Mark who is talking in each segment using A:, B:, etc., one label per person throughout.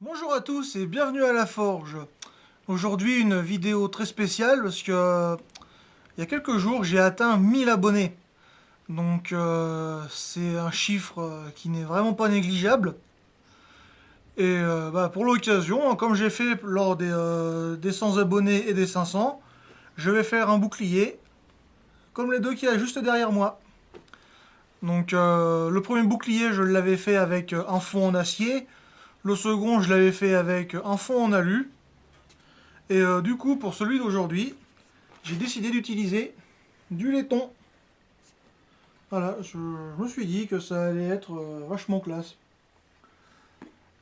A: Bonjour à tous et bienvenue à la Forge. Aujourd'hui une vidéo très spéciale parce que il y a quelques jours j'ai atteint 1000 abonnés. Donc c'est un chiffre qui n'est vraiment pas négligeable. Et pour l'occasion, comme j'ai fait lors des 100 abonnés et des 500, je vais faire un bouclier comme les deux qu'il y a juste derrière moi. Donc le premier bouclier je l'avais fait avec un fond en acier. Le second je l'avais fait avec un fond en alu. Et du coup, pour celui d'aujourd'hui, j'ai décidé d'utiliser du laiton. Voilà, je me suis dit que ça allait être vachement classe.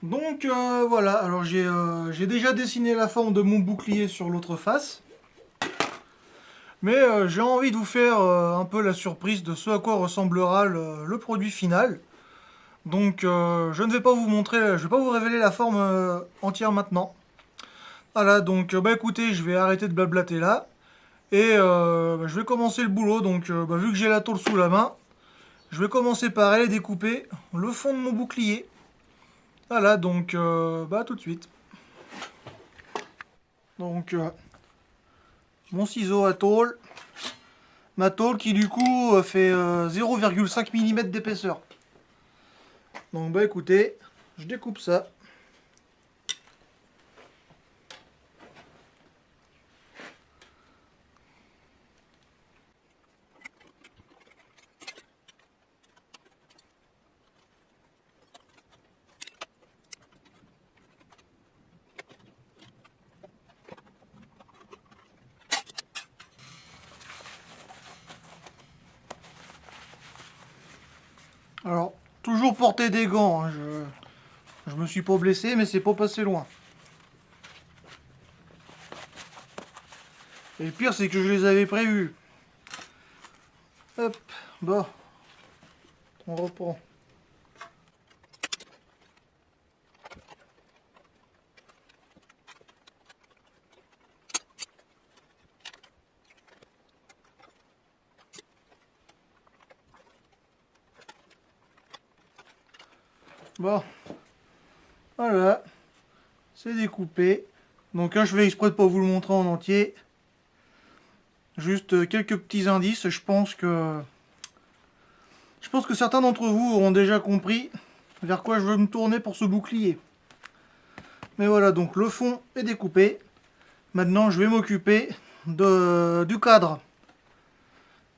A: Donc voilà, alors j'ai déjà dessiné la forme de mon bouclier sur l'autre face. Mais j'ai envie de vous faire un peu la surprise de ce à quoi ressemblera le produit final. Donc je ne vais pas vous montrer, je vais pas vous révéler la forme entière maintenant. Voilà, donc écoutez, je vais arrêter de blablater là. Et je vais commencer le boulot, donc vu que j'ai la tôle sous la main, je vais commencer par aller découper le fond de mon bouclier. Voilà, donc tout de suite. Donc mon ciseau à tôle, ma tôle qui du coup fait 0,5 mm d'épaisseur. Donc écoutez, je découpe ça. Alors, toujours porter des gants, hein, je me suis pas blessé, mais c'est pas passé loin. Et le pire, c'est que je les avais prévus. Hop, bon, on reprend. Bon, voilà, c'est découpé. Donc là, je fais exprès de pas vous le montrer en entier. Juste quelques petits indices. Je pense que certains d'entre vous auront déjà compris vers quoi je veux me tourner pour ce bouclier. Mais voilà, donc le fond est découpé. Maintenant, je vais m'occuper du cadre.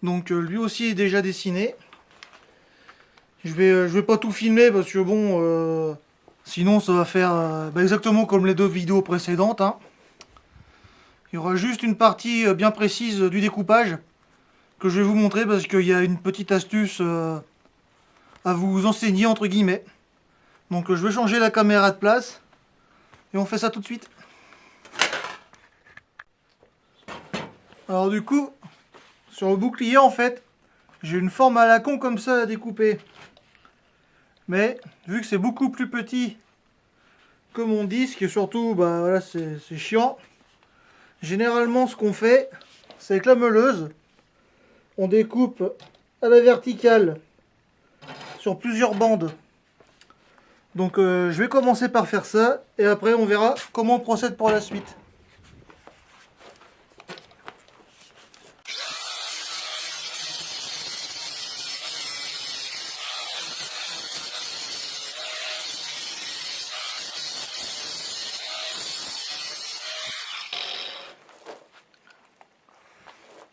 A: Donc lui aussi est déjà dessiné. Je vais pas tout filmer parce que bon, sinon ça va faire exactement comme les deux vidéos précédentes, hein. Il y aura juste une partie bien précise du découpage que je vais vous montrer parce qu'il y a une petite astuce à vous enseigner entre guillemets. Donc je vais changer la caméra de place et on fait ça tout de suite. Alors du coup, sur le bouclier en fait, j'ai une forme à la con comme ça à découper. Mais vu que c'est beaucoup plus petit que mon disque et surtout voilà, c'est chiant. Généralement ce qu'on fait, c'est avec la meuleuse, on découpe à la verticale sur plusieurs bandes. Donc je vais commencer par faire ça et après on verra comment on procède pour la suite.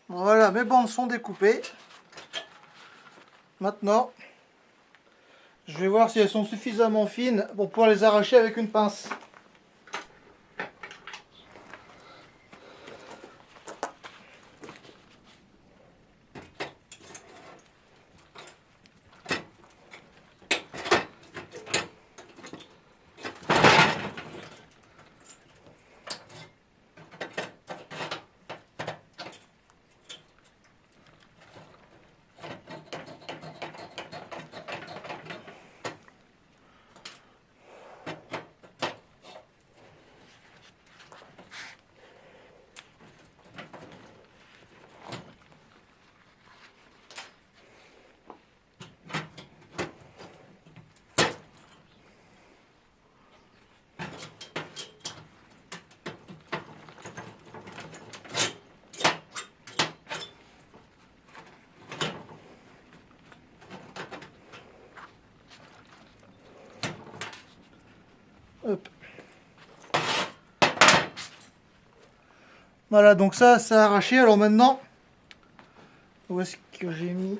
A: Voilà, mes bandes sont découpées. Maintenant, je vais voir si elles sont suffisamment fines pour pouvoir les arracher avec une pince. Hop. Voilà, donc ça a arraché. Alors maintenant, où est-ce que j'ai mis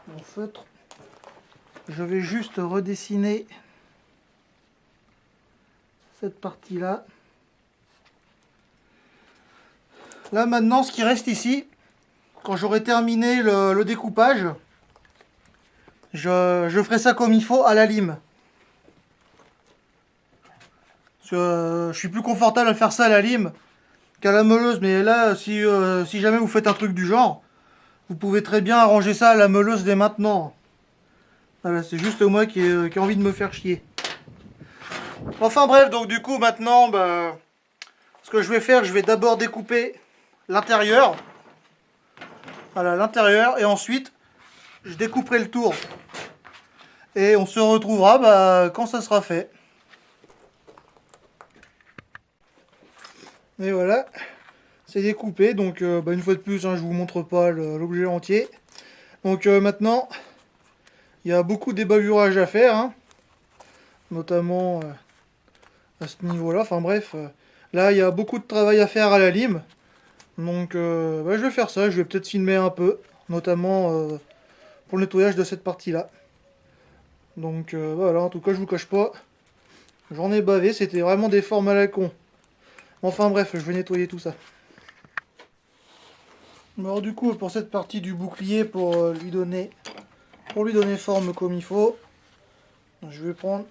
A: mon feutre? Je vais juste redessiner cette partie-là. Là maintenant, ce qui reste ici, quand j'aurai terminé le découpage, je ferai ça comme il faut à la lime. Parce que je suis plus confortable à faire ça à la lime qu'à la meuleuse. Mais là, si jamais vous faites un truc du genre, vous pouvez très bien arranger ça à la meuleuse dès maintenant. Voilà, c'est juste moi qui ai envie de me faire chier. Enfin bref, donc du coup maintenant, bah, ce que je vais faire, je vais d'abord découper l'intérieur. Voilà, l'intérieur, et ensuite je découperai le tour. Et on se retrouvera bah, quand ça sera fait. Et voilà, c'est découpé, donc bah, une fois de plus, hein, je vous montre pas l'objet entier. Donc maintenant, il y a beaucoup d'ébaburage à faire, hein, notamment à ce niveau-là. Enfin bref, là il y a beaucoup de travail à faire à la lime. Donc bah, je vais faire ça, je vais peut-être filmer un peu, notamment pour le nettoyage de cette partie-là. Donc voilà, en tout cas je vous cache pas, j'en ai bavé, c'était vraiment des formes à la con. Enfin bref, je vais nettoyer tout ça. Alors du coup, pour cette partie du bouclier, pour lui donner forme comme il faut, je vais prendre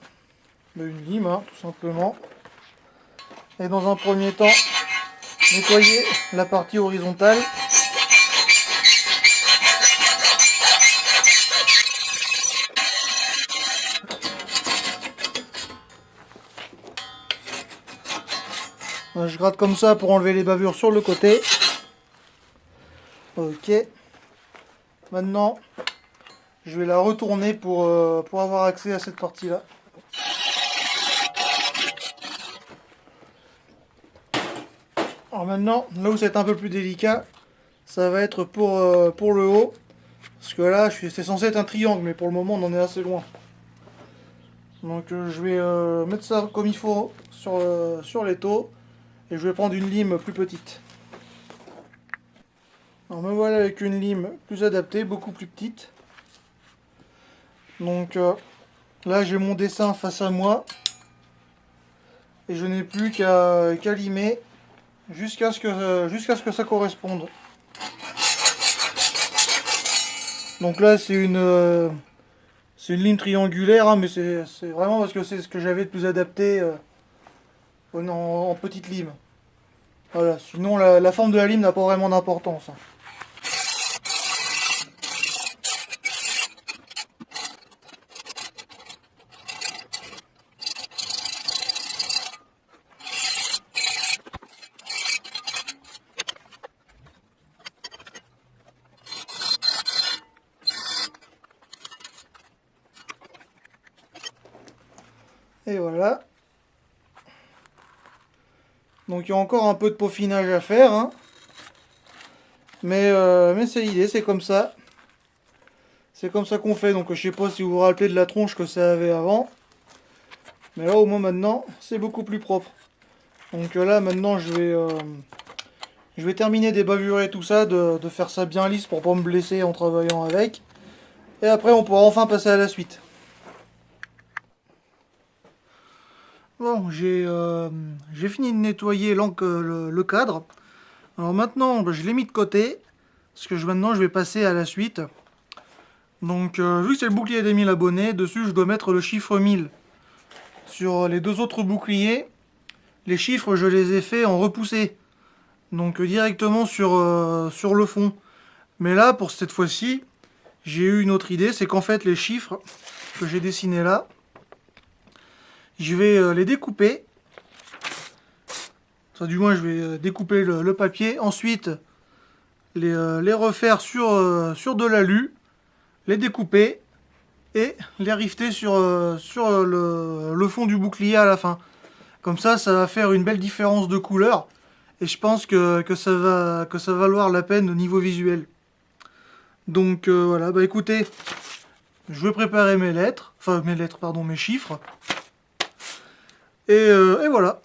A: une lime, hein, tout simplement. Et dans un premier temps, nettoyer la partie horizontale. Je gratte comme ça pour enlever les bavures sur le côté. Ok. Maintenant, je vais la retourner pour avoir accès à cette partie-là. Alors maintenant, là où c'est un peu plus délicat, ça va être pour le haut. Parce que là, c'est censé être un triangle, mais pour le moment, on en est assez loin. Donc je vais mettre ça comme il faut sur l'étau. Et je vais prendre une lime plus petite. Alors me voilà avec une lime plus adaptée, beaucoup plus petite. Donc là j'ai mon dessin face à moi. Et je n'ai plus qu'à limer jusqu'à ce que ça corresponde. Donc là c'est une lime triangulaire, hein, mais c'est vraiment parce que c'est ce que j'avais de plus adapté en petite lime. Voilà, sinon la forme de la lime n'a pas vraiment d'importance, hein. Et voilà. Donc il y a encore un peu de peaufinage à faire, hein. Mais c'est l'idée, c'est comme ça. C'est comme ça qu'on fait. Donc je sais pas si vous vous rappelez de la tronche que ça avait avant. Mais là au moins maintenant, c'est beaucoup plus propre. Donc là maintenant je vais terminer d'ébavurer tout ça, de faire ça bien lisse pour pas me blesser en travaillant avec. Et après on pourra enfin passer à la suite. Bon, j'ai fini de nettoyer le cadre. Alors maintenant, je l'ai mis de côté. Parce que maintenant, je vais passer à la suite. Donc, vu que c'est le bouclier des 1000 abonnés, dessus, je dois mettre le chiffre 1000. Sur les deux autres boucliers, les chiffres, je les ai fait en repoussé. Donc, directement sur le fond. Mais là, pour cette fois-ci, j'ai eu une autre idée. C'est qu'en fait, les chiffres que j'ai dessinés là, je vais les découper. Ça, du moins, je vais découper le papier. Ensuite, les refaire sur de l'alu, les découper et les rifter sur le fond du bouclier à la fin. Comme ça va faire une belle différence de couleur. Et je pense que ça va valoir la peine au niveau visuel. Donc voilà, bah écoutez, je vais préparer mes lettres. Enfin, mes lettres, pardon, mes chiffres. Et voilà.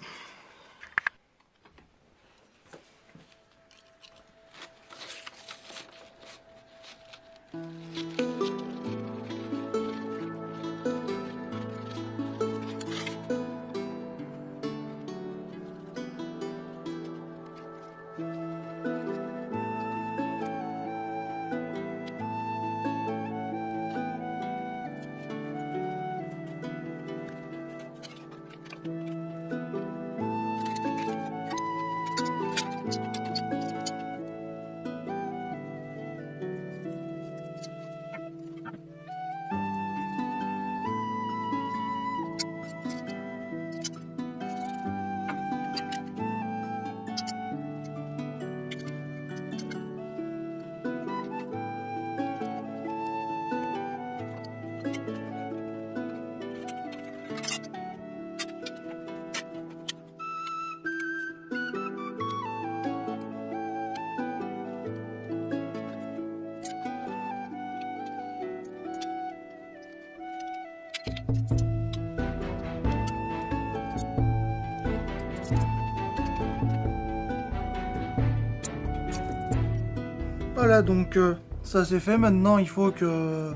A: Voilà, donc ça c'est fait. Maintenant, il faut que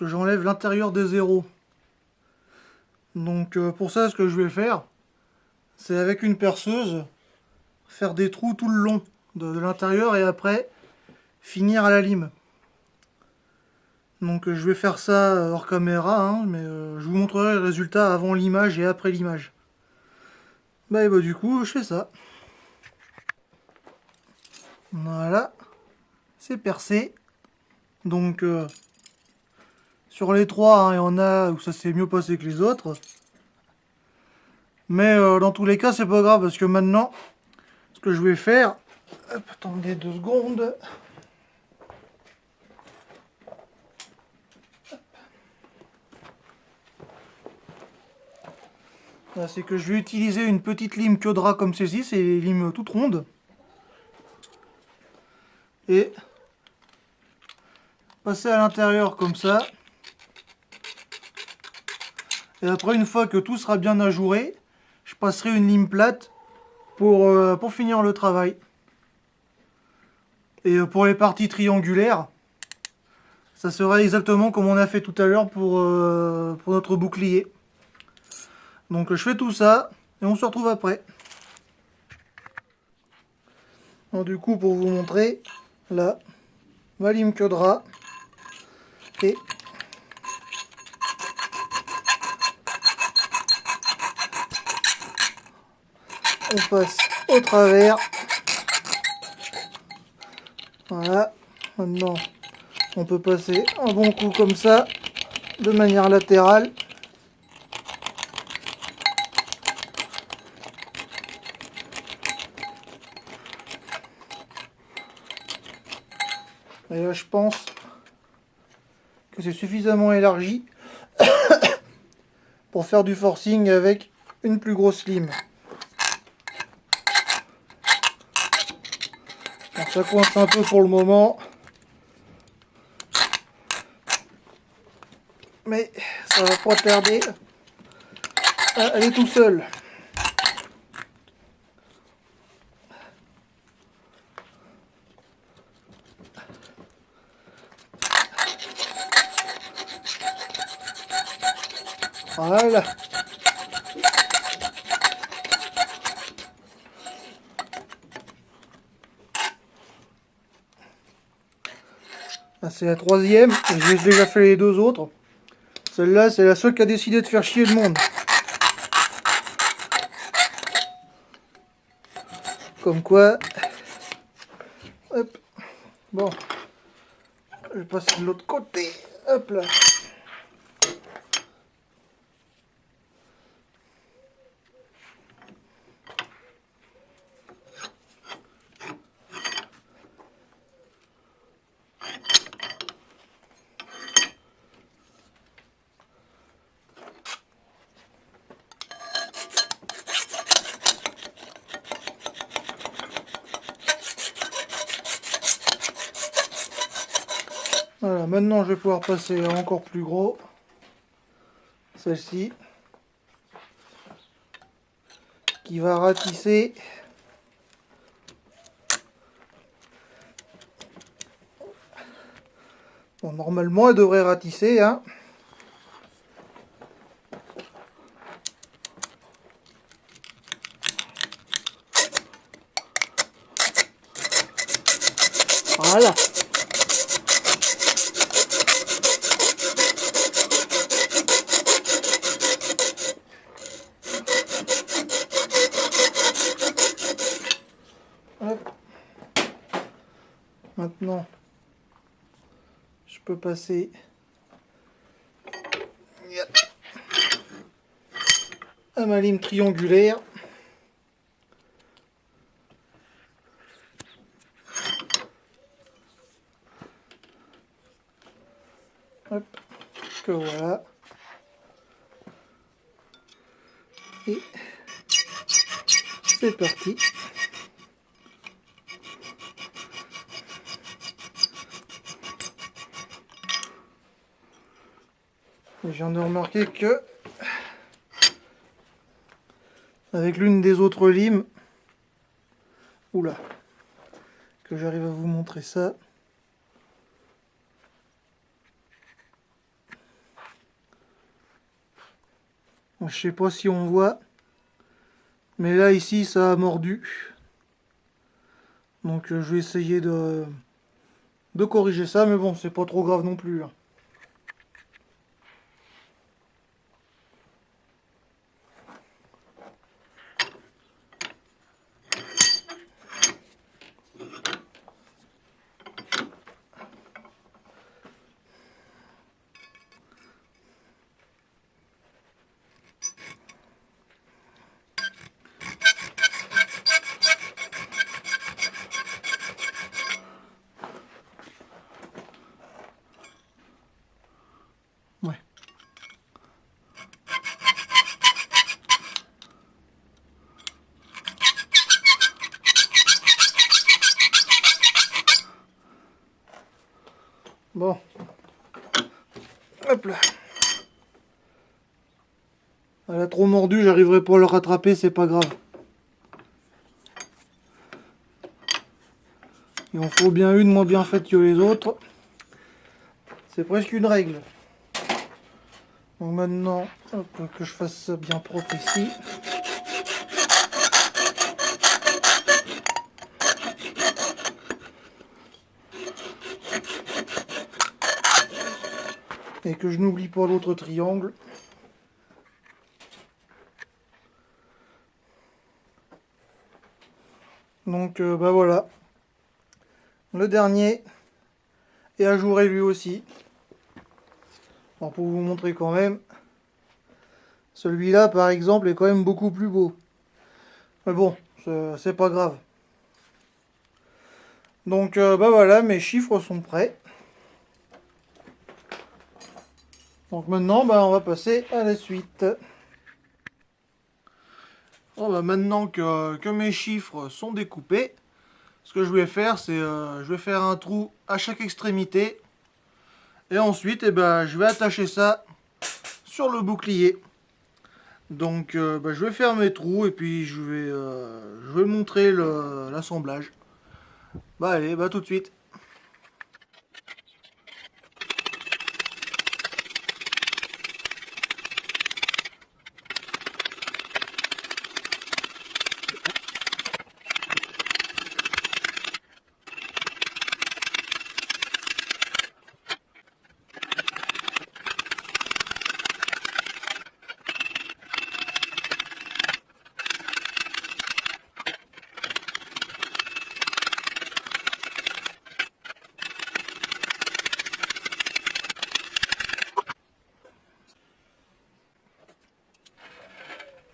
A: j'enlève l'intérieur des zéros. Donc pour ça, ce que je vais faire, c'est avec une perceuse, faire des trous tout le long de l'intérieur et après finir à la lime. Donc je vais faire ça hors caméra, hein, mais je vous montrerai le résultat avant l'image et après l'image. Bah, du coup, je fais ça. Voilà, c'est percé. Donc sur les trois, hein, il y en a où ça s'est mieux passé que les autres. Mais dans tous les cas, c'est pas grave parce que maintenant, ce que je vais faire... Hop, attendez 2 secondes. C'est que je vais utiliser une petite lime Kyodra comme celle-ci, c'est les limes toutes rondes. Et passer à l'intérieur comme ça. Et après, une fois que tout sera bien ajouré, je passerai une lime plate pour finir le travail. Et pour les parties triangulaires, ça sera exactement comme on a fait tout à l'heure pour notre bouclier. Donc je fais tout ça et on se retrouve après. Alors, du coup, pour vous montrer, là, ma lime Kyodra. Et on passe au travers. Voilà. Maintenant, on peut passer un bon coup comme ça, de manière latérale. Et là, je pense que c'est suffisamment élargi pour faire du forcing avec une plus grosse lime. Bon, ça coince un peu pour le moment, mais ça va pas tarder à aller tout seul. Voilà. C'est la troisième, j'ai déjà fait les 2 autres. Celle-là, c'est la seule qui a décidé de faire chier le monde. Comme quoi... Hop. Bon. Je vais passer de l'autre côté. Hop là. Voilà, maintenant je vais pouvoir passer encore plus gros. celle-ci, qui va ratisser. Bon, normalement, elle devrait ratisser, hein. Voilà. Hop. Maintenant, je peux passer à ma lime triangulaire. Hop, que voilà. Et c'est parti. Je viens de remarquer que avec l'une des autres limes, oula, que j'arrive à vous montrer ça. Je sais pas si on voit, mais là ici ça a mordu. Donc je vais essayer de corriger ça, mais bon, c'est pas trop grave non plus, hein. Ouais. Bon. Hop là. Elle a trop mordu, j'arriverai pas à le rattraper, c'est pas grave. Il en faut bien une moins bien faite que les autres. C'est presque une règle. Donc maintenant, hop, que je fasse ça bien propre ici. Et que je n'oublie pas l'autre triangle. Donc bah voilà. Le dernier est ajouré lui aussi. Alors pour vous montrer quand même, celui-là par exemple est quand même beaucoup plus beau. Mais bon, c'est pas grave. Donc bah voilà, mes chiffres sont prêts. Donc maintenant, bah, on va passer à la suite. Bon, bah, maintenant que mes chiffres sont découpés, ce que je vais faire, c'est je vais faire un trou à chaque extrémité. Et ensuite, eh ben, je vais attacher ça sur le bouclier. Donc bah, je vais faire mes trous et puis je vais montrer l'assemblage. Bah allez, bah tout de suite.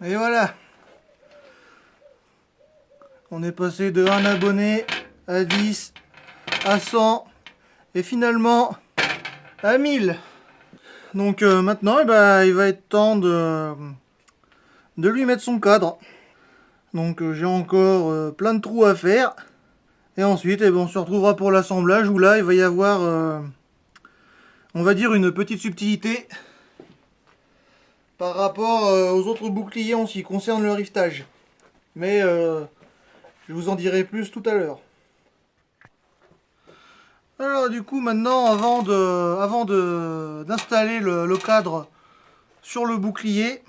A: Et voilà. On est passé de 1 abonné à 10, à 100 et finalement à 1000. Donc maintenant, eh ben, il va être temps de lui mettre son cadre. Donc j'ai encore plein de trous à faire. Et ensuite, eh ben, on se retrouvera pour l'assemblage où là, il va y avoir, on va dire, une petite subtilité. par rapport aux autres boucliers en ce qui concerne le rivetage. Mais je vous en dirai plus tout à l'heure. Alors du coup maintenant avant d'installer le cadre sur le bouclier,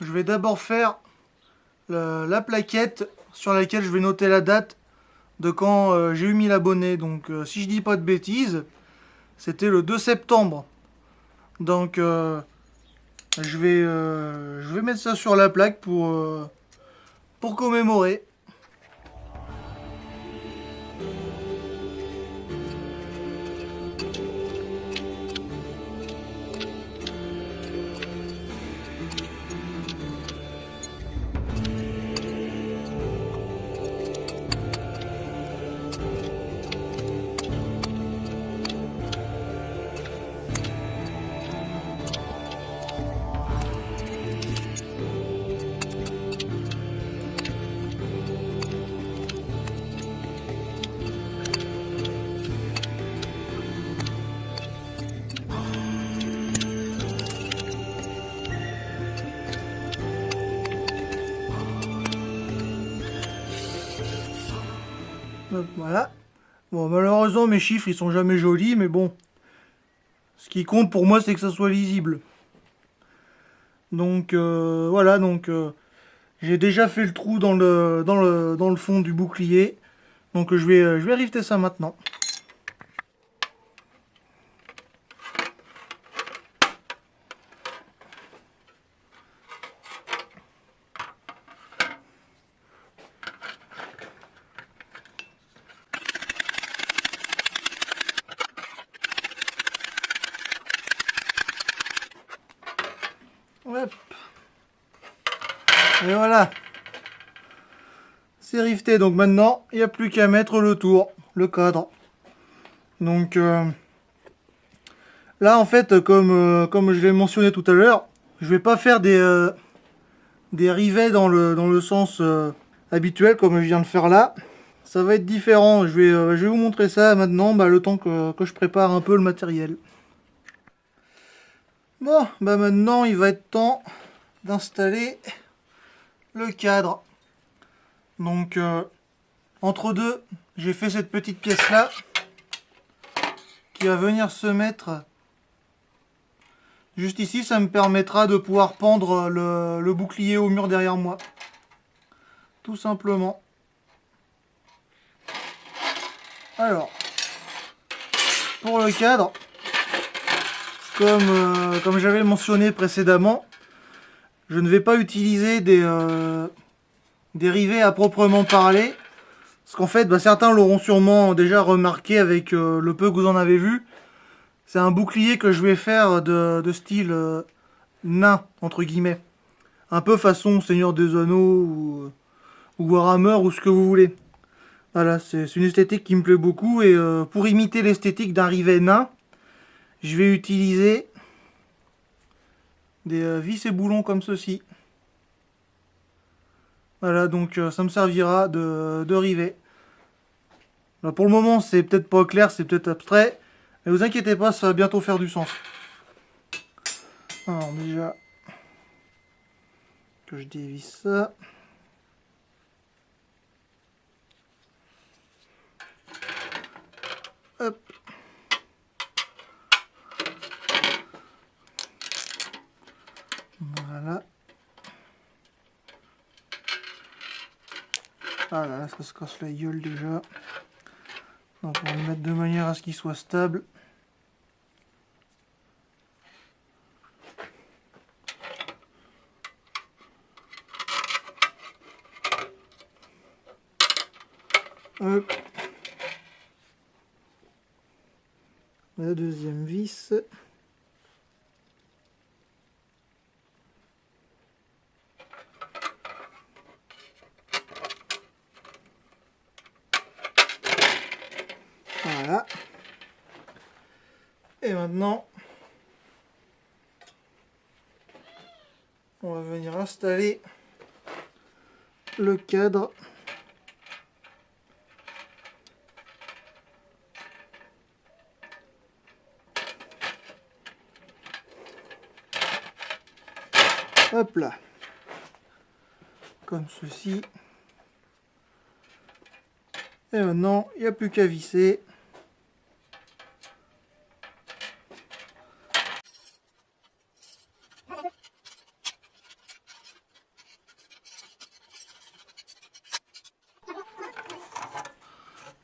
A: je vais d'abord faire la plaquette sur laquelle je vais noter la date de quand j'ai eu 1000 abonnés. Donc si je dis pas de bêtises, c'était le 2 septembre. Donc je vais mettre ça sur la plaque pour commémorer. Hop, voilà. Bon, malheureusement, mes chiffres, ils sont jamais jolis, mais bon. Ce qui compte pour moi, c'est que ça soit lisible. Donc, voilà, donc j'ai déjà fait le trou dans le fond du bouclier. Donc, je vais rifter ça maintenant. Hop. Et voilà. C'est rifté. Donc maintenant, il n'y a plus qu'à mettre le tour, le cadre. Donc là, en fait, comme je l'ai mentionné tout à l'heure, je vais pas faire des rivets dans le sens habituel comme je viens de faire là. Ça va être différent. Je vais vous montrer ça maintenant, le temps que je prépare un peu le matériel. Bon, maintenant, il va être temps d'installer le cadre. Donc, entre deux, j'ai fait cette petite pièce là qui va venir se mettre juste ici. Ça me permettra de pouvoir pendre le bouclier au mur derrière moi. Tout simplement. Alors, pour le cadre, comme j'avais mentionné précédemment, je ne vais pas utiliser des rivets à proprement parler. Parce qu'en fait, certains l'auront sûrement déjà remarqué avec le peu que vous en avez vu. C'est un bouclier que je vais faire de style nain, entre guillemets. Un peu façon Seigneur des Anneaux ou Warhammer ou ce que vous voulez. Voilà, c'est une esthétique qui me plaît beaucoup. Et pour imiter l'esthétique d'un rivet nain, je vais utiliser des vis et boulons comme ceci. Voilà, donc ça me servira de rivet. Alors, pour le moment, c'est peut-être pas clair, c'est peut-être abstrait. Mais vous inquiétez pas, ça va bientôt faire du sens. Alors déjà, que je dévisse ça. Hop. Voilà. Ah là là, ça se casse la gueule déjà. Donc on va le mettre de manière à ce qu'il soit stable. Hop. La deuxième vis. Voilà. Et maintenant, on va venir installer le cadre. Hop là. Comme ceci. Et maintenant, il n'y a plus qu'à visser.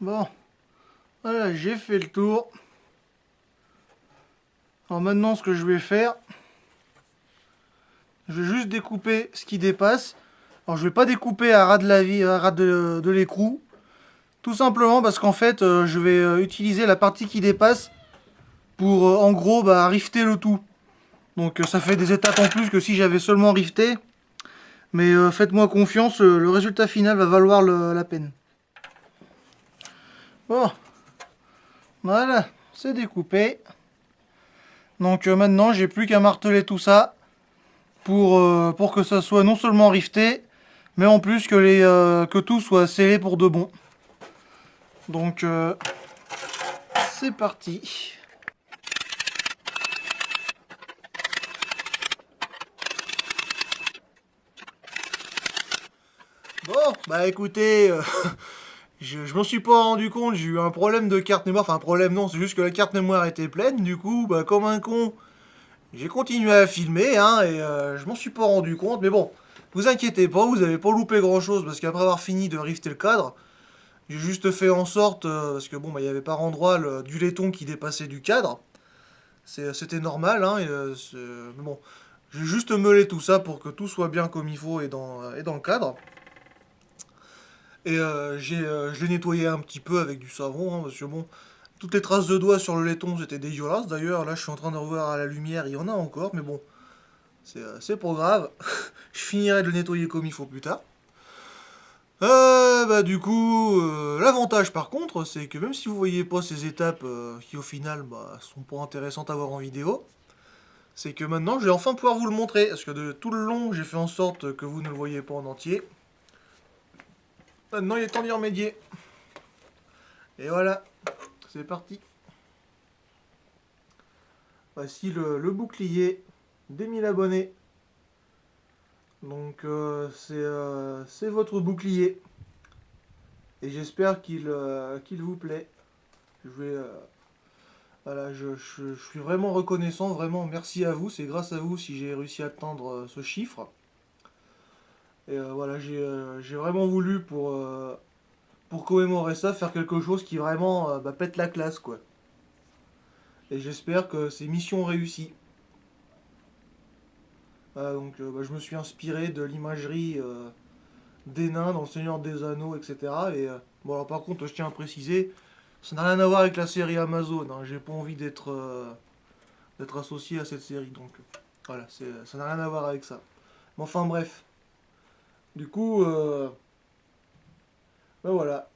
A: Bon, voilà, j'ai fait le tour. Alors maintenant, ce que je vais faire, je vais juste découper ce qui dépasse. Alors je vais pas découper à ras de la vie, à ras de l'écrou. Tout simplement parce qu'en fait, je vais utiliser la partie qui dépasse pour, en gros, rifter le tout. Donc ça fait des étapes en plus que si j'avais seulement rifté. Mais faites-moi confiance, le résultat final va valoir la peine. Bon, voilà, c'est découpé. Donc maintenant, j'ai plus qu'à marteler tout ça pour que ça soit non seulement rifté, mais en plus que tout soit scellé pour de bon. Donc c'est parti. Bon, bah écoutez, je m'en suis pas rendu compte, j'ai eu un problème de carte mémoire, enfin un problème non, c'est juste que la carte mémoire était pleine, du coup, bah comme un con, j'ai continué à filmer, hein, et je m'en suis pas rendu compte, mais bon, vous inquiétez pas, vous avez pas loupé grand chose, parce qu'après avoir fini de rifter le cadre, j'ai juste fait en sorte, parce que bon, bah il y avait par endroit du laiton qui dépassait du cadre, c'était normal, hein, mais bon, j'ai juste meulé tout ça pour que tout soit bien comme il faut et dans le cadre. Et je l'ai nettoyé un petit peu avec du savon, hein, parce que bon, toutes les traces de doigts sur le laiton, c'était dégueulasse. D'ailleurs, là, je suis en train de revoir à la lumière, il y en a encore, mais bon, c'est pas grave. Je finirai de le nettoyer comme il faut plus tard. Du coup, l'avantage par contre, c'est que même si vous voyez pas ces étapes qui au final sont pas intéressantes à voir en vidéo, c'est que maintenant je vais enfin pouvoir vous le montrer. Parce que de tout le long, j'ai fait en sorte que vous ne le voyez pas en entier. Maintenant, il est temps d'y remédier. Et voilà, c'est parti. Voici le bouclier des 1000 abonnés. Donc c'est votre bouclier. Et j'espère qu'il vous plaît. Je vais, voilà, je suis vraiment reconnaissant, vraiment merci à vous. C'est grâce à vous si j'ai réussi à atteindre ce chiffre. Et voilà, j'ai vraiment voulu pour commémorer ça, faire quelque chose qui vraiment pète la classe, quoi. Et j'espère que c'est mission réussie. Voilà, donc je me suis inspiré de l'imagerie des nains dans le Seigneur des Anneaux, etc. Et bon, alors par contre, je tiens à préciser, ça n'a rien à voir avec la série Amazon, hein. J'ai pas envie d'être associé à cette série, donc voilà, ça n'a rien à voir avec ça. Mais enfin bref. Du coup, voilà,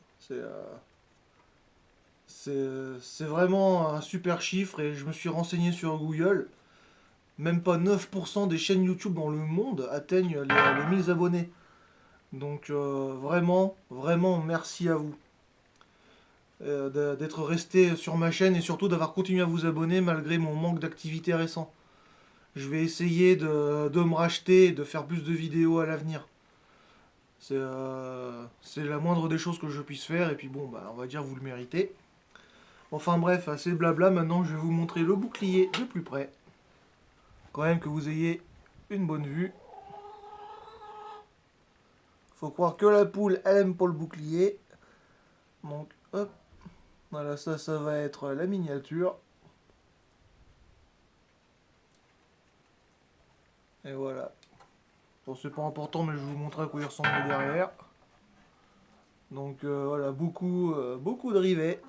A: c'est vraiment un super chiffre et je me suis renseigné sur Google. Même pas 9% des chaînes YouTube dans le monde atteignent les 1000 abonnés. Donc vraiment, vraiment merci à vous d'être resté sur ma chaîne et surtout d'avoir continué à vous abonner malgré mon manque d'activité récent. Je vais essayer de me racheter et de faire plus de vidéos à l'avenir. C'est la moindre des choses que je puisse faire et puis bon, on va dire vous le méritez. Enfin bref, assez blabla, maintenant je vais vous montrer le bouclier de plus près. Quand même que vous ayez une bonne vue. Faut croire que la poule, elle aime pas le bouclier. Donc hop, voilà, ça va être la miniature. Et voilà. Bon, c'est pas important, mais je vais vous montrer à quoi il ressemble derrière. Donc voilà, beaucoup de rivets.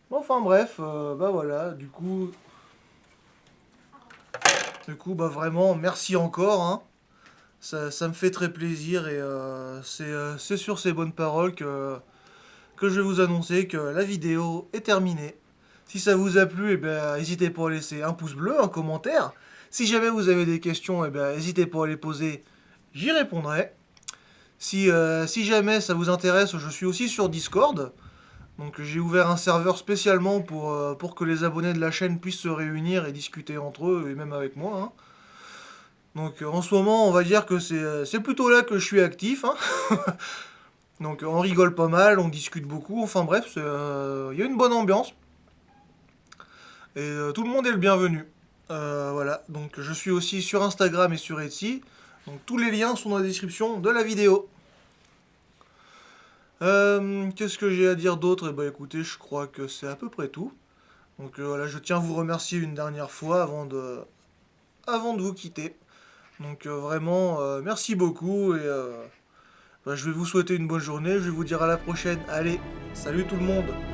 A: Enfin bref, voilà, du coup, vraiment, merci encore, hein. Ça me fait très plaisir et c'est sur ces bonnes paroles que je vais vous annoncer que la vidéo est terminée. Si ça vous a plu, n'hésitez pas à laisser un pouce bleu, un commentaire. Si jamais vous avez des questions, n'hésitez pas à les poser, j'y répondrai. Si jamais ça vous intéresse, je suis aussi sur Discord. Donc j'ai ouvert un serveur spécialement pour que les abonnés de la chaîne puissent se réunir et discuter entre eux, et même avec moi, hein. Donc en ce moment, on va dire que c'est plutôt là que je suis actif, hein. Donc on rigole pas mal, on discute beaucoup, enfin bref, il y a une bonne ambiance. Et tout le monde est le bienvenu. Voilà, donc je suis aussi sur Instagram et sur Etsy. Donc tous les liens sont dans la description de la vidéo. Qu'est-ce que j'ai à dire d'autre? Eh ben écoutez, je crois que c'est à peu près tout. Donc voilà, je tiens à vous remercier une dernière fois avant de vous quitter. Donc vraiment, merci beaucoup et bah, je vais vous souhaiter une bonne journée. Je vais vous dire à la prochaine. Allez, salut tout le monde!